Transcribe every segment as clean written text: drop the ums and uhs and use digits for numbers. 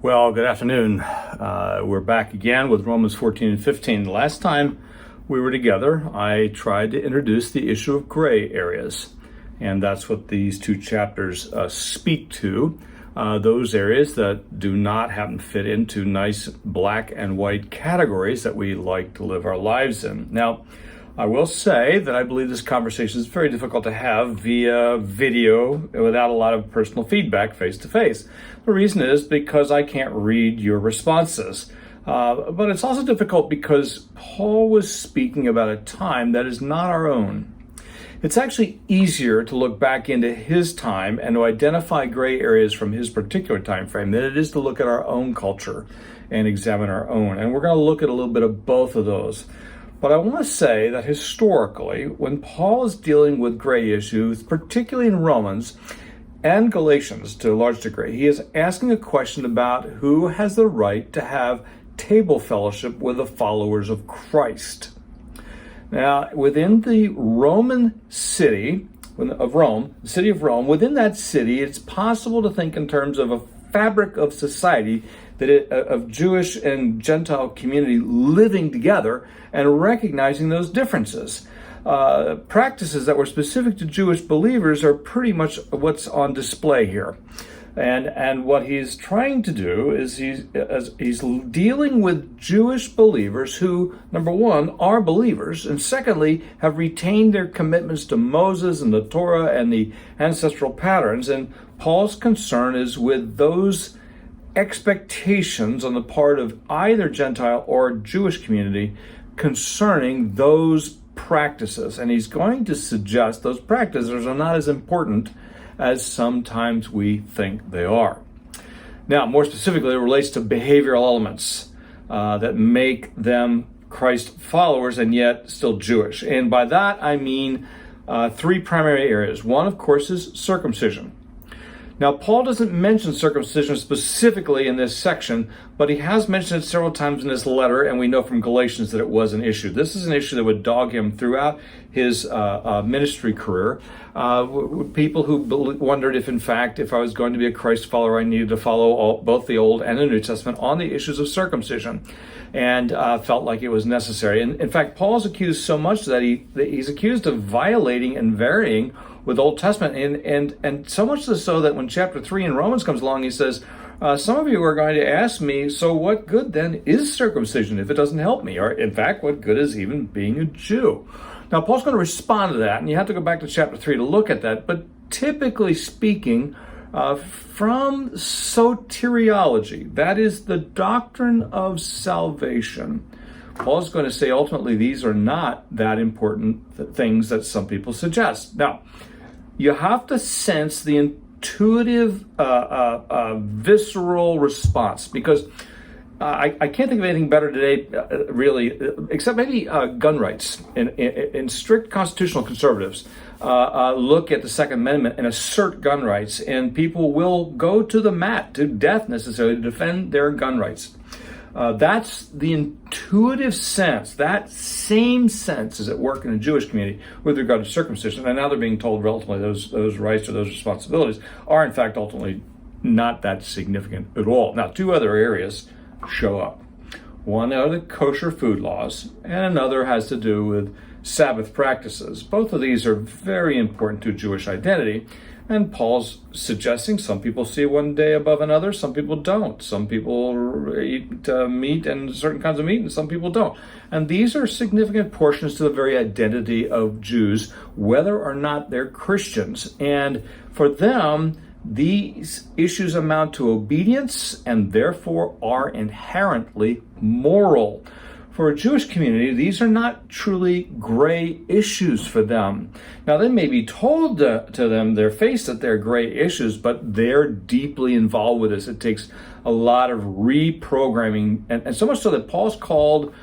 Well, good afternoon. We're back again with Romans 14 and 15. Last time we were together, I tried to introduce the issue of gray areas, and that's what these two chapters speak to. Those areas that do not happen to fit into nice black and white categories that we like to live our lives in. Now, I will say that I believe this conversation is very difficult to have via video without a lot of personal feedback face to face. The reason is because I can't read your responses. But it's also difficult because Paul was speaking about a time that is not our own. It's actually easier to look back into his time and to identify gray areas from his particular time frame than it is to look at our own culture and examine our own. And we're going to look at a little bit of both of those. But I want to say that historically, when Paul is dealing with gray issues, particularly in Romans and Galatians to a large degree, he is asking a question about who has the right to have table fellowship with the followers of Christ. Now, within the Roman city of Rome, the city of Rome, within that city, it's possible to think in terms of a fabric of society of Jewish and Gentile community living together and recognizing those differences. Practices that were specific to Jewish believers are pretty much what's on display here. And what he's trying to do is he's dealing with Jewish believers who, number one, are believers, and secondly, have retained their commitments to Moses and the Torah and the ancestral patterns. And Paul's concern is with those expectations on the part of either Gentile or Jewish community concerning those practices. And he's going to suggest those practices are not as important as sometimes we think they are. Now, more specifically, it relates to behavioral elements that make them Christ followers and yet still Jewish. And by that, I mean three primary areas. One, of course, is circumcision. Now, Paul doesn't mention circumcision specifically in this section, but he has mentioned it several times in his letter, and we know from Galatians that it was an issue. This is an issue that would dog him throughout his ministry career. People who wondered if, in fact, if I was going to be a Christ follower, I needed to follow both the Old and the New Testament on the issues of circumcision, and felt like it was necessary. And in fact, Paul's accused so much that he's accused of violating and varying with Old Testament, and so much so that when chapter 3 in Romans comes along, he says, some of you are going to ask me, so what good then is circumcision if it doesn't help me? Or in fact, what good is even being a Jew? Now, Paul's going to respond to that, and you have to go back to chapter 3 to look at that, but typically speaking, from soteriology, that is the doctrine of salvation, Paul's going to say ultimately these are not that important things that some people suggest. Now, you have to sense the intuitive, visceral response, because I can't think of anything better today, really, except maybe gun rights. In strict constitutional conservatives look at the Second Amendment and assert gun rights, and people will go to the mat, to death necessarily, to defend their gun rights. That's the intuitive sense. That same sense is at work in the Jewish community with regard to circumcision. And now they're being told ultimately those rights or those responsibilities are in fact ultimately not that significant at all. Now, two other areas show up. One are the kosher food laws, and another has to do with Sabbath practices. Both of these are very important to Jewish identity. And Paul's suggesting some people see one day above another, some people don't. Some people eat meat and certain kinds of meat, and some people don't. And these are significant portions to the very identity of Jews, whether or not they're Christians. And for them, these issues amount to obedience and therefore are inherently moral. For a Jewish community, these are not truly gray issues for them. Now, they may be told to them, their face, that they're gray issues, but they're deeply involved with this. It takes a lot of reprogramming, and so much so that Paul's called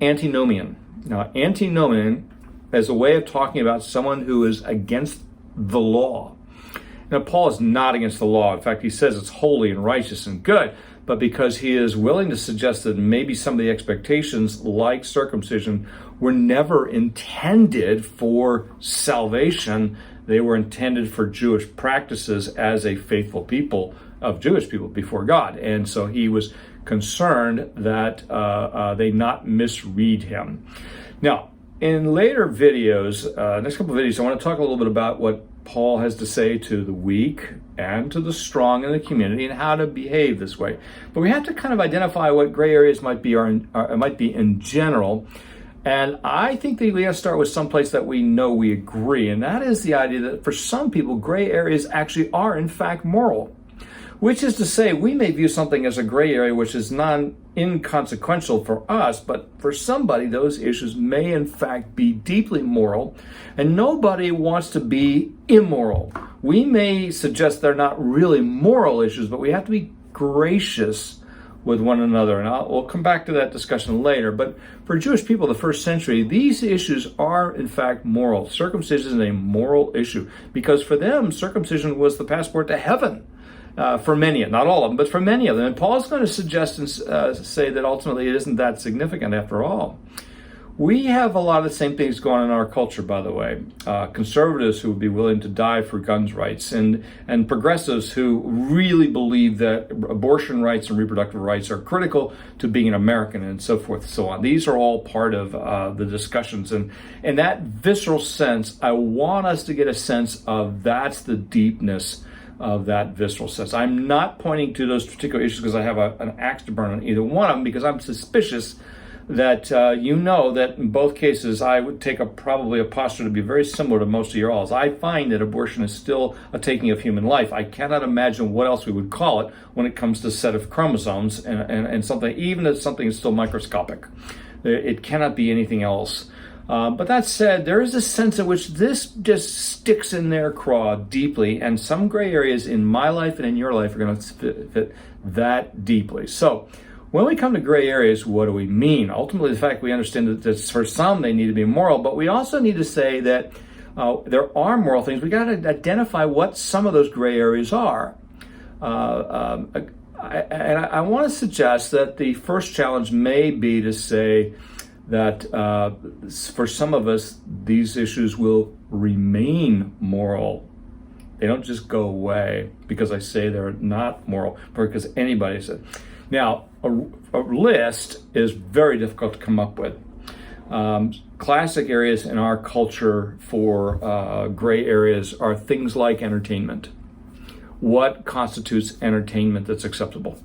antinomian. Now, antinomian is a way of talking about someone who is against the law. Now, Paul is not against the law. In fact, he says it's holy and righteous and good. But because he is willing to suggest that maybe some of the expectations, like circumcision, were never intended for salvation, they were intended for Jewish practices as a faithful people of Jewish people before God. And so he was concerned that they not misread him. Now, in later videos, next couple of videos, I want to talk a little bit about what Paul has to say to the weak and to the strong in the community and how to behave this way. But we have to kind of identify what gray areas might be in general. And I think that we have to start with someplace that we know we agree, and that is the idea that for some people, gray areas actually are in fact moral. Which is to say, we may view something as a gray area which is inconsequential for us, but for somebody, those issues may in fact be deeply moral, and nobody wants to be immoral. We may suggest they're not really moral issues, but we have to be gracious with one another, and we'll come back to that discussion later. But for Jewish people of the first century, these issues are in fact moral. Circumcision is a moral issue, because for them, circumcision was the passport to heaven. For many, not all of them, but for many of them. And Paul's going to suggest and say that ultimately it isn't that significant after all. We have a lot of the same things going on in our culture, by the way. Conservatives who would be willing to die for guns rights, and progressives who really believe that abortion rights and reproductive rights are critical to being an American, and so forth and so on. These are all part of the discussions. And in that visceral sense, I want us to get a sense of that's the deepness of that visceral sense. I'm not pointing to those particular issues because I have an axe to burn on either one of them, because I'm suspicious that you know that in both cases I would take probably a posture to be very similar to most of your alls. I find that abortion is still a taking of human life. I cannot imagine what else we would call it when it comes to set of chromosomes and something, even if something is still microscopic. It cannot be anything else. But that said, there is a sense in which this just sticks in their craw deeply, and some gray areas in my life and in your life are going to fit that deeply. So when we come to gray areas, what do we mean? Ultimately, the fact we understand that for some they need to be moral, but we also need to say that there are moral things. We got to identify what some of those gray areas are. I want to suggest that the first challenge may be to say that for some of us, these issues will remain moral. They don't just go away because I say they're not moral, but because anybody said. Now, a list is very difficult to come up with. Classic areas in our culture for gray areas are things like entertainment. What constitutes entertainment that's acceptable?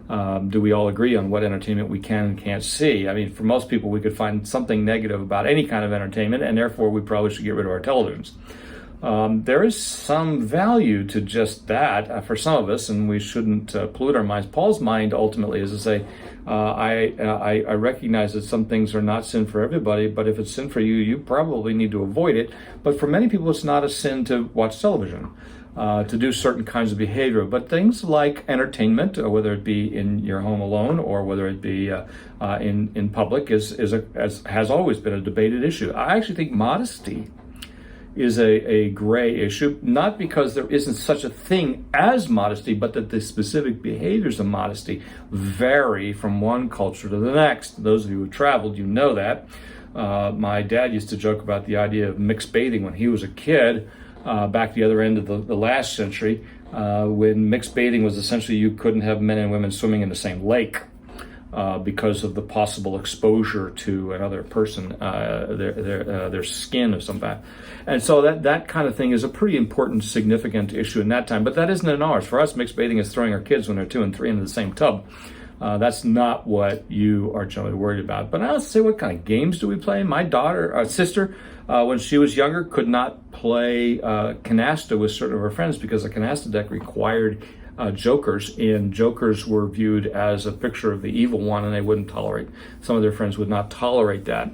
Do we all agree on what entertainment we can and can't see? I mean, for most people, we could find something negative about any kind of entertainment, and therefore we probably should get rid of our televisions. There is some value to just that for some of us, and we shouldn't pollute our minds. Paul's mind ultimately is to say, I recognize that some things are not sin for everybody, but if it's sin for you, you probably need to avoid it. But for many people, it's not a sin to watch television. To do certain kinds of behavior, but things like entertainment, whether it be in your home alone or whether it be in public, has always been a debated issue. I actually think modesty is a gray issue, not because there isn't such a thing as modesty, but that the specific behaviors of modesty vary from one culture to the next. Those of you who traveled, you know that. My dad used to joke about the idea of mixed bathing when he was a kid. Back the other end of the last century, when mixed bathing was essentially you couldn't have men and women swimming in the same lake because of the possible exposure to another person, their skin of some kind. And so that kind of thing is a pretty important, significant issue in that time. But that isn't in ours. For us, mixed bathing is throwing our kids when they're 2 and 3 into the same tub. That's not what you are generally worried about. But I'll say, what kind of games do we play? My sister, when she was younger, could not play canasta with certain of her friends because the canasta deck required jokers, and jokers were viewed as a picture of the evil one, and they wouldn't tolerate. Some of their friends would not tolerate that.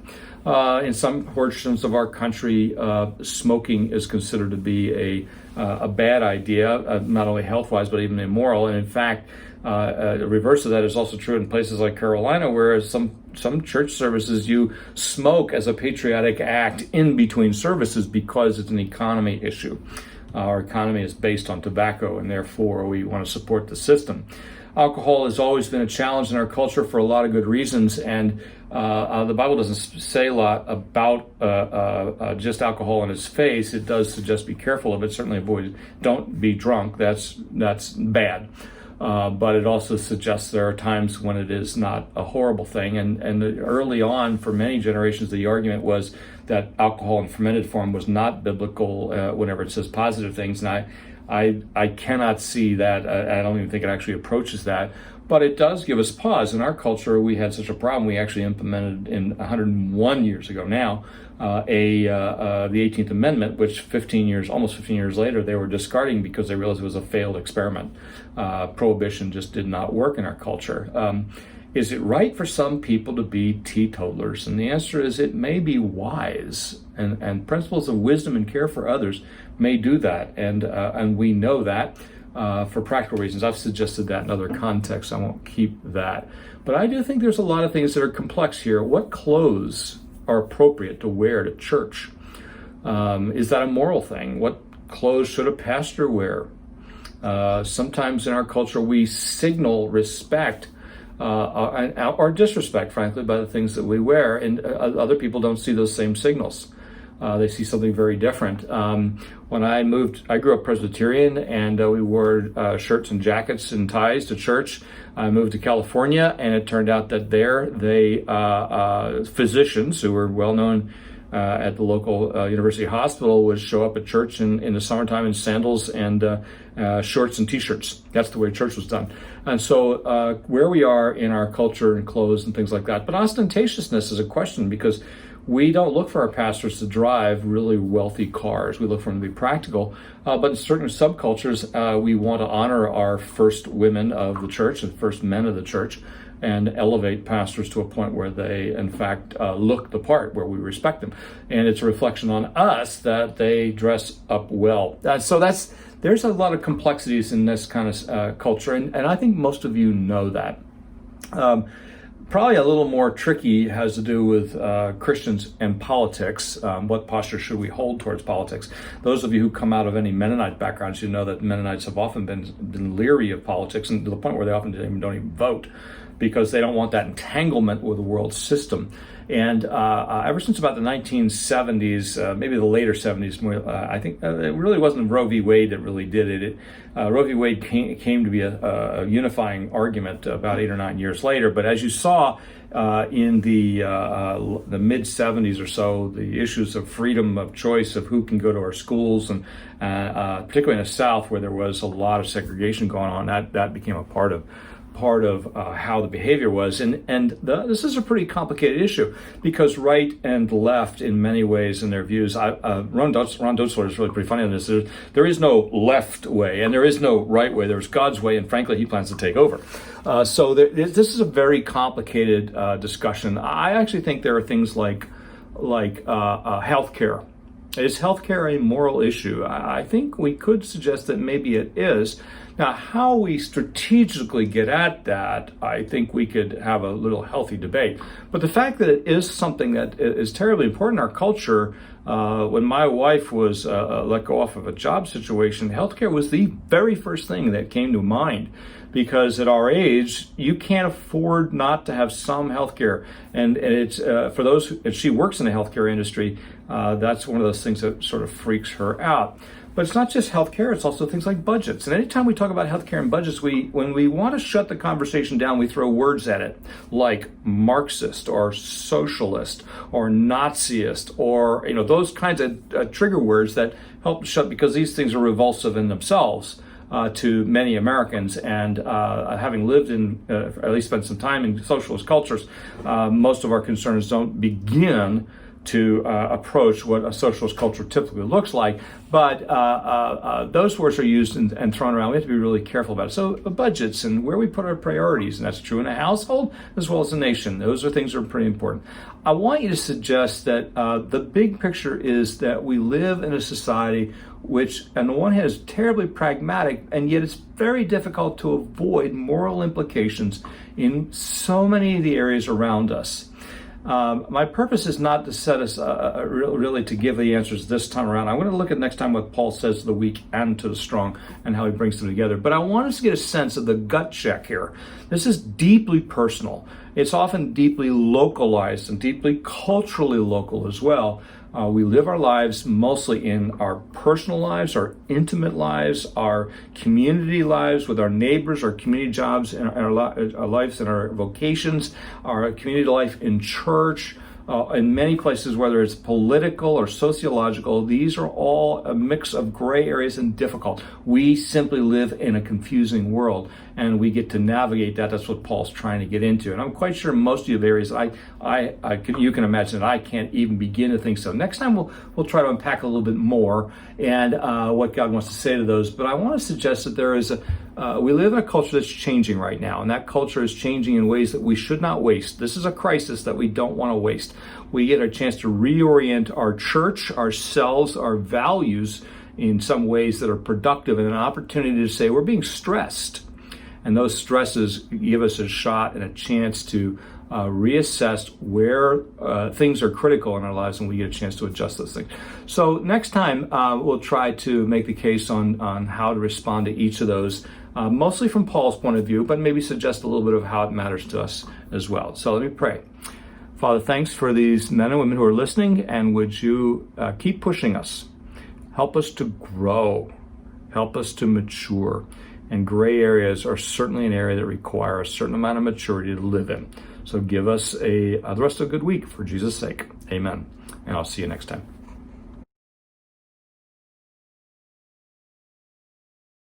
In some portions of our country, smoking is considered to be a bad idea, not only health-wise, but even immoral. And in fact, the reverse of that is also true in places like Carolina, where some church services you smoke as a patriotic act in between services because it's an economy issue. Our economy is based on tobacco, and therefore we want to support the system. Alcohol has always been a challenge in our culture for a lot of good reasons, and the Bible doesn't say a lot about just alcohol in its face. It does suggest be careful of it. Certainly avoid, don't be drunk. That's bad. But it also suggests there are times when it is not a horrible thing. And early on, for many generations, the argument was that alcohol in fermented form was not biblical whenever it says positive things. And I cannot see that. I don't even think it actually approaches that. But it does give us pause. In our culture, we had such a problem. We actually implemented in 101 years ago now the 18th Amendment, which almost 15 years later, they were discarding because they realized it was a failed experiment. Prohibition just did not work in our culture. Is it right for some people to be teetotalers? And the answer is it may be wise, and principles of wisdom and care for others may do that, and we know that for practical reasons. I've suggested that in other contexts. I won't keep that. But I do think there's a lot of things that are complex here. What clothes are appropriate to wear to church? Is that a moral thing? What clothes should a pastor wear? Sometimes in our culture we signal respect or disrespect, frankly, by the things that we wear, and other people don't see those same signals. They see something very different. When I moved, I grew up Presbyterian, and we wore shirts and jackets and ties to church. I moved to California, and it turned out that there, physicians who were well known at the local university hospital would show up at church in the summertime in sandals and shorts and t-shirts. That's the way church was done. And so where we are in our culture and clothes and things like that. But ostentatiousness is a question, because we don't look for our pastors to drive really wealthy cars. We look for them to be practical. But in certain subcultures, we want to honor our first women of the church and first men of the church, and elevate pastors to a point where they, in fact, look the part, where we respect them. And it's a reflection on us that they dress up well. So there's a lot of complexities in this kind of culture, and I think most of you know that. Probably a little more tricky has to do with Christians and politics. What posture should we hold towards politics? Those of you who come out of any Mennonite backgrounds, you know that Mennonites have often been leery of politics, and to the point where they often don't even vote, because they don't want that entanglement with the world system. And ever since about the 1970s, maybe the later 70s, I think it really wasn't Roe v. Wade that really did it. Roe v. Wade came to be a unifying argument about 8 or 9 years later. But as you saw in the mid 70s or so, the issues of freedom of choice of who can go to our schools, and particularly in the South, where there was a lot of segregation going on, that became a part of how the behavior was. This is a pretty complicated issue, because right and left, in many ways, in their views, Ron Dotzler is really pretty funny on this. There is no left way, and there is no right way. There's God's way, and frankly, he plans to take over. So this is a very complicated discussion. I actually think there are things like healthcare. Is healthcare a moral issue? I think we could suggest that maybe it is. Now, how we strategically get at that, I think we could have a little healthy debate. But the fact that it is something that is terribly important in our culture, when my wife was let go off of a job situation, healthcare was the very first thing that came to mind. Because at our age, you can't afford not to have some healthcare, and it's for those. If she works in the healthcare industry, that's one of those things that sort of freaks her out. But it's not just healthcare; it's also things like budgets. And anytime we talk about healthcare and budgets, when we want to shut the conversation down, we throw words at it like Marxist or socialist or Naziist, or those kinds of trigger words that help shut, because these things are revulsive in themselves. To many Americans, and having lived in, at least spent some time in socialist cultures, most of our concerns don't begin to approach what a socialist culture typically looks like. But those words are used and thrown around. We have to be really careful about it. So budgets and where we put our priorities, and that's true in a household as well as a nation. Those are things that are pretty important. I want you to suggest that the big picture is that we live in a society which, on the one hand, is terribly pragmatic, and yet it's very difficult to avoid moral implications in so many of the areas around us. My purpose is not to set us really to give the answers this time around. I'm going to look at next time what Paul says to the weak and to the strong and how he brings them together. But I want us to get a sense of the gut check here. This is deeply personal. It's often deeply localized and deeply culturally local as well. We live our lives mostly in our personal lives, our intimate lives, our community lives with our neighbors, our community jobs, and our lives and our vocations, our community life in church, in many places, whether it's political or sociological. These are all a mix of gray areas and difficult. We simply live in a confusing world, and we get to navigate that. That's what Paul's trying to get into. And I'm quite sure most of you have areas you can imagine that I can't even begin to think so. Next time we'll try to unpack a little bit more and what God wants to say to those. But I want to suggest that there is we live in a culture that's changing right now, and that culture is changing in ways that we should not waste. This is a crisis that we don't want to waste. We get a chance to reorient our church, ourselves, our values in some ways that are productive, and an opportunity to say we're being stressed. And those stresses give us a shot and a chance to reassess where things are critical in our lives, and we get a chance to adjust those things. So next time, we'll try to make the case on how to respond to each of those, mostly from Paul's point of view, but maybe suggest a little bit of how it matters to us as well. So let me pray. Father, thanks for these men and women who are listening, and would you keep pushing us. Help us to grow. Help us to mature. And gray areas are certainly an area that require a certain amount of maturity to live in. So give us the rest of a good week for Jesus' sake. Amen. And I'll see you next time.